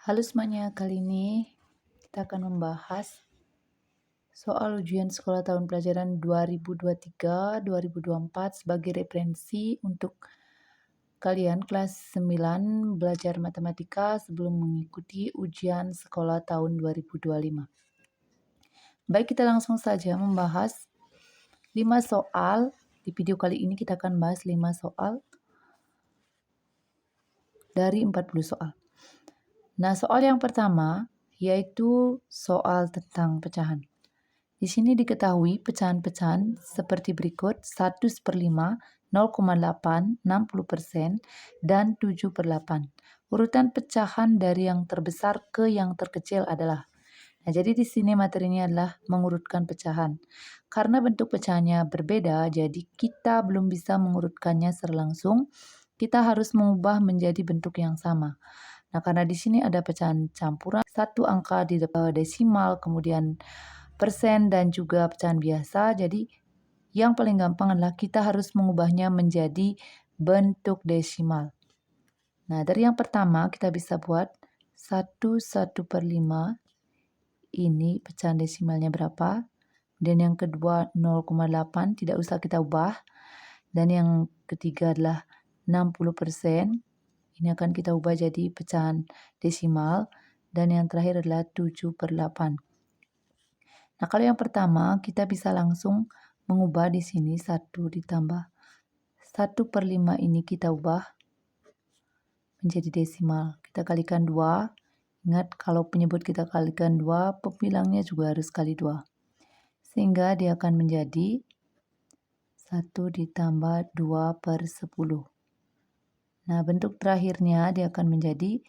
Halo semuanya, kali ini kita akan membahas soal ujian sekolah tahun pelajaran 2023-2024 sebagai referensi untuk kalian kelas 9 belajar matematika sebelum mengikuti ujian sekolah tahun 2025. Baik, kita langsung saja membahas 5 soal. Di video kali ini kita akan bahas 5 soal dari 40 soal. Nah, soal yang pertama yaitu soal tentang pecahan. Di sini diketahui pecahan-pecahan seperti berikut: 1/5, 0,8, 60%, dan 7/8. Urutan pecahan dari yang terbesar ke yang terkecil adalah. Nah, jadi di sini materinya adalah mengurutkan pecahan. Karena bentuk pecahannya berbeda, jadi kita belum bisa mengurutkannya secara langsung. Kita harus mengubah menjadi bentuk yang sama. Nah, karena di sini ada pecahan campuran, satu angka di depan desimal, kemudian persen, dan juga pecahan biasa. Jadi yang paling gampang adalah kita harus mengubahnya menjadi bentuk desimal. Nah, dari yang pertama kita bisa buat 1/5 ini pecahan desimalnya berapa. Dan yang kedua 0,8 tidak usah kita ubah. Dan yang ketiga adalah 60%. Ini akan kita ubah jadi pecahan desimal. Dan yang terakhir adalah 7/8. Nah, kalau yang pertama kita bisa langsung mengubah di sini 1 ditambah 1/5 ini kita ubah menjadi desimal. Kita kalikan 2. Ingat, kalau penyebut kita kalikan 2, pembilangnya juga harus kali 2. Sehingga dia akan menjadi 1 ditambah 2/10. Nah, bentuk terakhirnya dia akan menjadi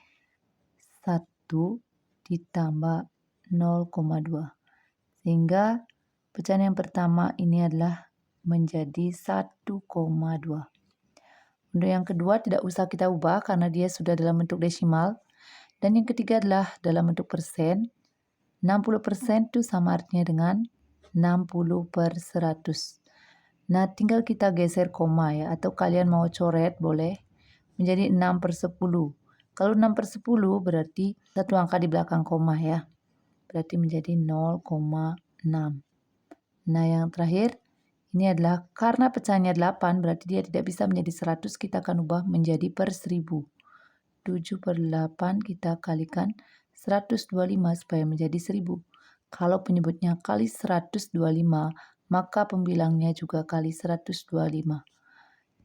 1 ditambah 0,2. Sehingga pecahan yang pertama ini adalah menjadi 1,2. Untuk yang kedua tidak usah kita ubah karena dia sudah dalam bentuk desimal. Dan yang ketiga adalah dalam bentuk persen. 60% itu sama artinya dengan 60/100. Nah, tinggal kita geser koma ya, atau kalian mau coret boleh, menjadi 6/10. Kalau 6/10 berarti satu angka di belakang koma ya. Berarti menjadi 0,6. Nah, yang terakhir ini adalah karena pecahannya 8, berarti dia tidak bisa menjadi 100, kita akan ubah menjadi per 1000. 7/8 kita kalikan 125 supaya menjadi 1000. Kalau penyebutnya kali 125, maka pembilangnya juga kali 125.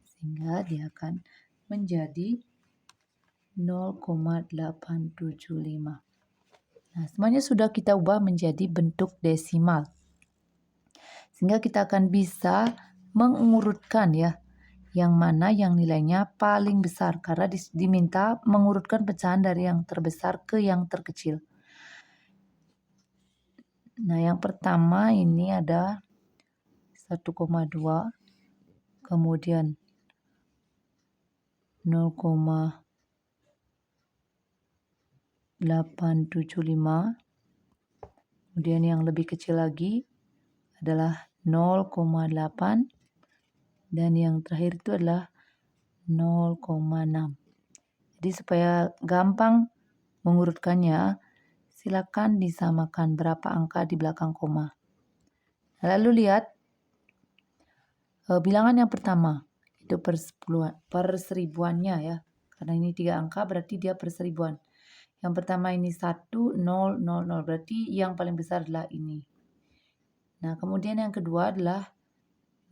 Sehingga dia akan menjadi 0,875. Nah, semuanya sudah kita ubah menjadi bentuk desimal. Sehingga kita akan bisa mengurutkan ya, yang mana yang nilainya paling besar. Karena diminta mengurutkan pecahan dari yang terbesar ke yang terkecil. Nah, yang pertama ini ada 1,2, kemudian 0,875, kemudian yang lebih kecil lagi adalah 0,8, dan yang terakhir itu adalah 0,6. Jadi supaya gampang mengurutkannya, silakan disamakan berapa angka di belakang koma. Lalu lihat bilangan yang pertama, itu per seribuannya ya. Karena ini 3 angka berarti dia per seribuan. Yang pertama ini 1, 0, 0, 0. Berarti yang paling besar adalah ini. Nah, kemudian yang kedua adalah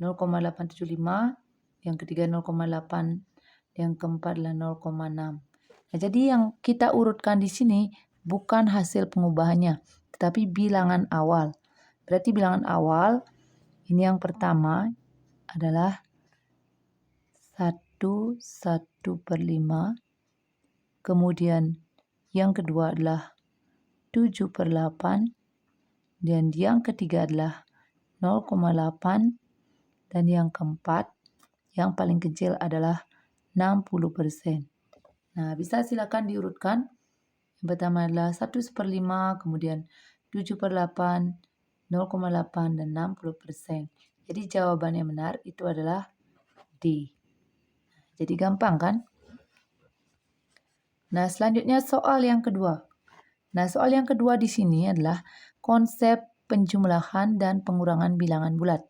0,875, yang ketiga 0,8, yang keempat adalah 0,6. Nah, jadi yang kita urutkan di sini bukan hasil pengubahannya, tetapi bilangan awal. Berarti bilangan awal ini yang pertama adalah 1/5, kemudian yang kedua adalah 7/8, dan yang ketiga adalah 0,8, dan yang keempat, yang paling kecil adalah 60%. Nah, bisa silakan diurutkan. Yang pertama adalah 1/5, kemudian 7/8, 0,8, dan 60%. Jadi jawaban yang benar itu adalah D. Jadi gampang kan? Nah, selanjutnya soal yang kedua. Nah, soal yang kedua di sini adalah konsep penjumlahan dan pengurangan bilangan bulat.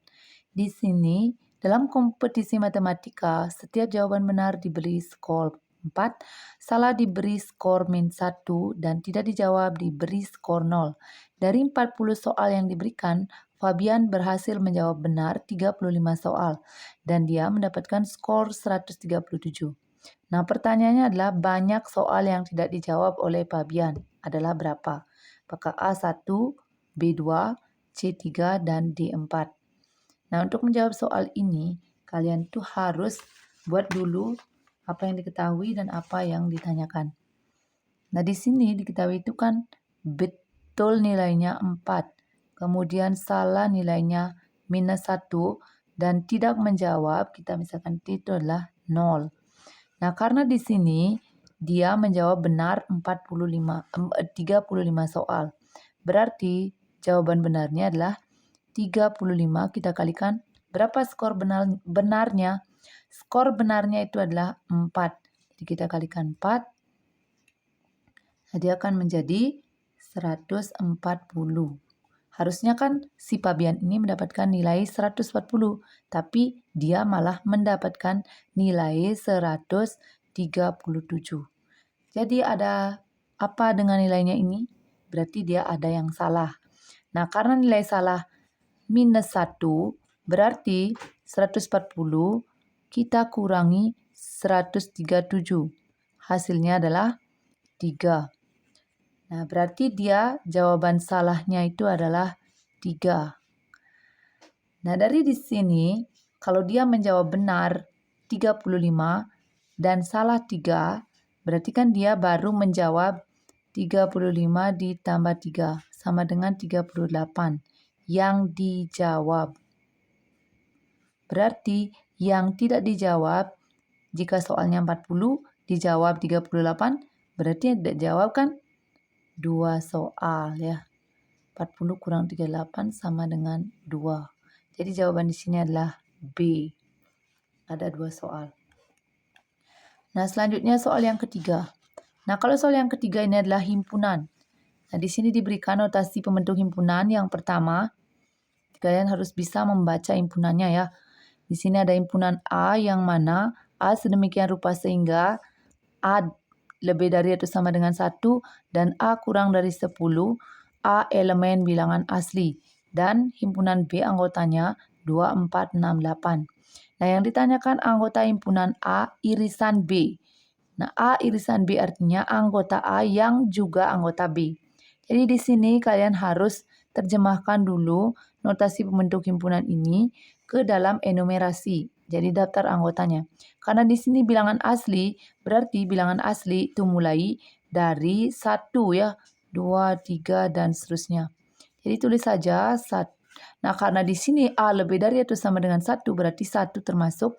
Di sini, dalam kompetisi matematika, setiap jawaban benar diberi skor 4, salah diberi skor -1, dan tidak dijawab diberi skor 0. Dari 40 soal yang diberikan, Fabian berhasil menjawab benar 35 soal, dan dia mendapatkan skor 137. Nah, pertanyaannya adalah banyak soal yang tidak dijawab oleh Fabian adalah berapa? Apakah A1, B2, C3, dan D4? Nah, untuk menjawab soal ini, kalian tuh harus buat dulu apa yang diketahui dan apa yang ditanyakan. Nah, di sini diketahui itu kan betul nilainya 4, kemudian salah nilainya -1, dan tidak menjawab, kita misalkan itu adalah 0. Nah, karena di sini dia menjawab benar 35 soal. Berarti jawaban benarnya adalah 35 kita kalikan berapa skor benarnya? Skor benarnya itu adalah 4. Jadi kita kalikan 4. Nah, dia akan menjadi 140. Harusnya kan si Fabian ini mendapatkan nilai 140, tapi dia malah mendapatkan nilai 137. Jadi ada apa dengan nilainya ini? Berarti dia ada yang salah. Nah, karena nilai salah -1, berarti 140 kita kurangi 137. Hasilnya adalah 3. Nah, berarti dia jawaban salahnya itu adalah 3. Nah, dari di sini, kalau dia menjawab benar 35 dan salah 3, berarti kan dia baru menjawab 35 ditambah 3, sama dengan 38 yang dijawab. Berarti yang tidak dijawab, jika soalnya 40, dijawab 38, berarti yang tidak jawab kan 2 soal ya. 40 kurang 38 sama dengan 2. Jadi jawaban di sini adalah B. Ada 2 soal. Nah, selanjutnya soal yang ketiga. Nah, kalau soal yang ketiga ini adalah himpunan. Nah, di sini diberikan notasi pembentuk himpunan. Yang pertama, kalian harus bisa membaca himpunannya ya. Di sini ada himpunan A yang mana A sedemikian rupa sehingga A lebih dari atau sama dengan 1 dan A kurang dari 10, A elemen bilangan asli. Dan himpunan B anggotanya 2, 4, 6, 8. Nah, yang ditanyakan anggota himpunan A irisan B. Nah, A irisan B artinya anggota A yang juga anggota B. Jadi di sini kalian harus terjemahkan dulu notasi pembentuk himpunan ini ke dalam enumerasi. Jadi daftar anggotanya. Karena di sini bilangan asli, berarti bilangan asli itu mulai dari 1 ya, 2, 3, dan seterusnya. Jadi tulis saja 1. Nah, karena di sini A lebih dari atau sama dengan 1, berarti 1 termasuk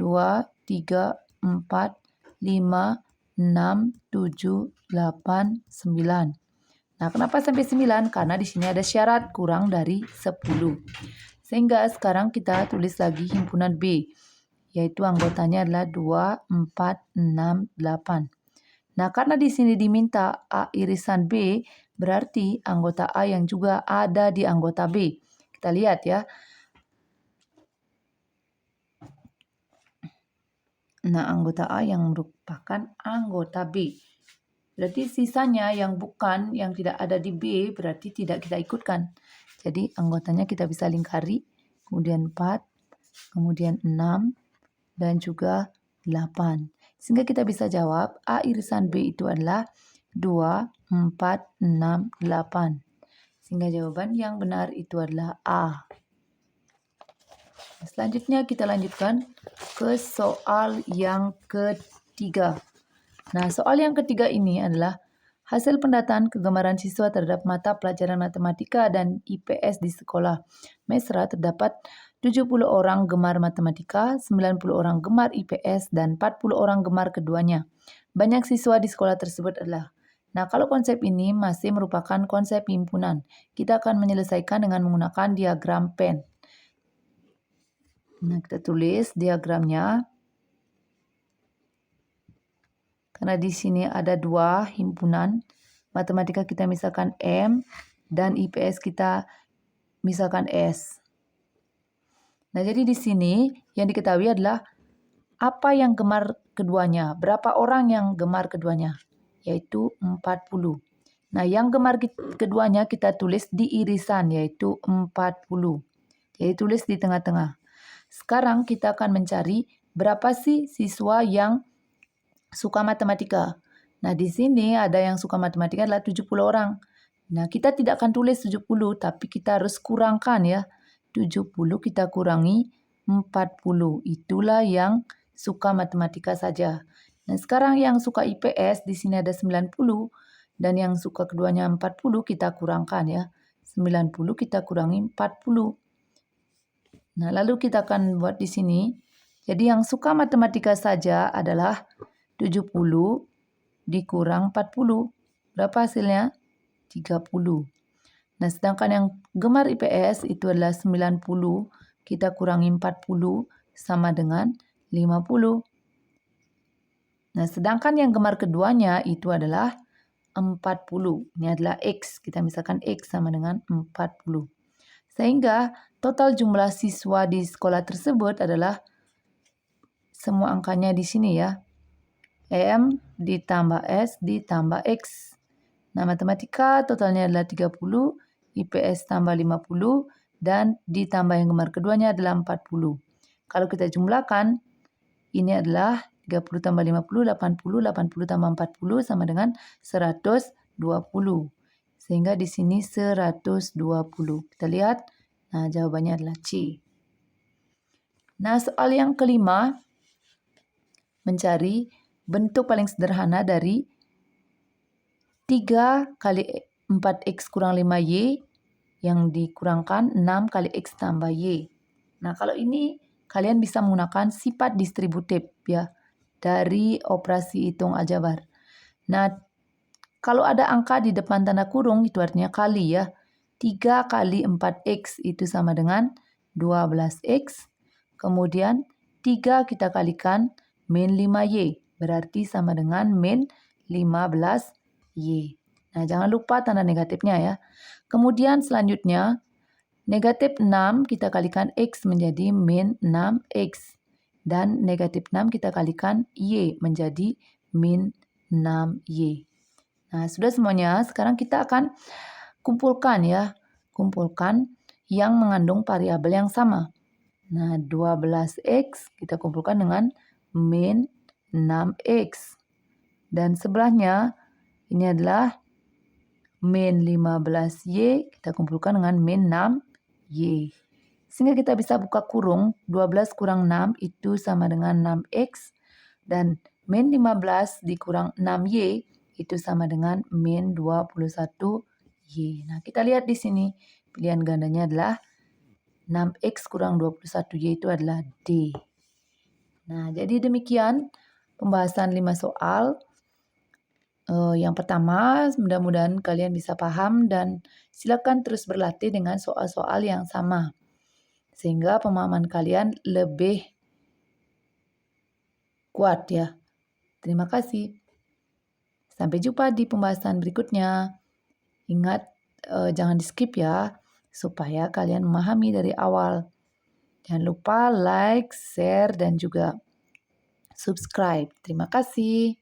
2, 3, 4, 5, 6, 7, 8, 9. Nah, kenapa sampai 9? Karena di sini ada syarat kurang dari 10. Sehingga sekarang kita tulis lagi himpunan B, yaitu anggotanya adalah 2, 4, 6, 8. Nah, karena di sini diminta A irisan B, berarti anggota A yang juga ada di anggota B. Kita lihat ya. Nah, anggota A yang merupakan anggota B. Berarti sisanya yang bukan, yang tidak ada di B, berarti tidak kita ikutkan. Jadi anggotanya kita bisa lingkari, kemudian 4, kemudian 6, dan juga 8. Sehingga kita bisa jawab A irisan B itu adalah 2, 4, 6, 8. Sehingga jawaban yang benar itu adalah A. Selanjutnya kita lanjutkan ke soal yang ketiga. Nah, soal yang ketiga ini adalah hasil pendataan kegemaran siswa terhadap mata pelajaran matematika dan IPS di sekolah. Mesra terdapat 70 orang gemar matematika, 90 orang gemar IPS, dan 40 orang gemar keduanya. Banyak siswa di sekolah tersebut adalah. Nah, kalau konsep ini masih merupakan konsep himpunan. Kita akan menyelesaikan dengan menggunakan diagram Venn. Nah, kita tulis diagramnya. Karena di sini ada 2 himpunan, Matematika kita misalkan M, dan IPS kita misalkan S. Nah, jadi di sini yang diketahui adalah apa yang gemar keduanya, berapa orang yang gemar keduanya, yaitu 40. Nah, yang gemar keduanya kita tulis di irisan, yaitu 40. Jadi tulis di tengah-tengah. Sekarang kita akan mencari berapa sih siswa yang suka matematika. Nah, di sini ada yang suka matematika adalah 70 orang. Nah, kita tidak akan tulis 70, tapi kita harus kurangkan ya. 70 kita kurangi 40. Itulah yang suka matematika saja. Nah, sekarang yang suka IPS di sini ada 90 dan yang suka keduanya 40 kita kurangkan ya. 90 kita kurangi 40. Nah, lalu kita akan buat di sini. Jadi yang suka matematika saja adalah 70 dikurang 40. Berapa hasilnya? 30. Nah, sedangkan yang gemar IPS itu adalah 90. Kita kurangi 40 sama dengan 50. Nah, sedangkan yang gemar keduanya itu adalah 40. Ini adalah X. Kita misalkan X sama dengan 40. Sehingga total jumlah siswa di sekolah tersebut adalah semua angkanya di sini ya. M ditambah S ditambah X. Nah, matematika totalnya adalah 30, IPS tambah 50, dan ditambah yang gemar keduanya adalah 40. Kalau kita jumlahkan, ini adalah 30 tambah 50, 80, 80 tambah 40 sama dengan 120. Sehingga di sini 120. Kita lihat, nah jawabannya adalah C. Nah, soal yang kelima, mencari bentuk paling sederhana dari 3 kali 4X kurang 5Y yang dikurangkan 6 kali X tambah Y. Nah, kalau ini kalian bisa menggunakan sifat distributif ya dari operasi hitung aljabar. Nah, kalau ada angka di depan tanda kurung itu artinya kali ya. 3 kali 4X itu sama dengan 12X. Kemudian 3 kita kalikan min 5Y. Berarti sama dengan min 15Y. Nah, jangan lupa tanda negatifnya ya. Kemudian selanjutnya, negatif 6 kita kalikan X menjadi min 6X. Dan negatif 6 kita kalikan Y menjadi min 6Y. Nah, sudah semuanya. Sekarang kita akan kumpulkan ya. Kumpulkan yang mengandung variabel yang sama. Nah, 12X kita kumpulkan dengan min 6X. Dan sebelahnya ini adalah min 15Y kita kumpulkan dengan min 6Y. Sehingga kita bisa buka kurung 12 kurang 6 itu sama dengan 6X. Dan min 15 dikurang 6Y itu sama dengan min 21Y. Nah, kita lihat di sini pilihan gandanya adalah 6X kurang 21Y itu adalah D. Nah, jadi demikian pembahasan 5 soal. Yang pertama, mudah-mudahan kalian bisa paham dan silakan terus berlatih dengan soal-soal yang sama. Sehingga pemahaman kalian lebih kuat ya. Terima kasih. Sampai jumpa di pembahasan berikutnya. Ingat, jangan di-skip ya, supaya kalian memahami dari awal. Jangan lupa like, share, dan juga subscribe. Terima kasih.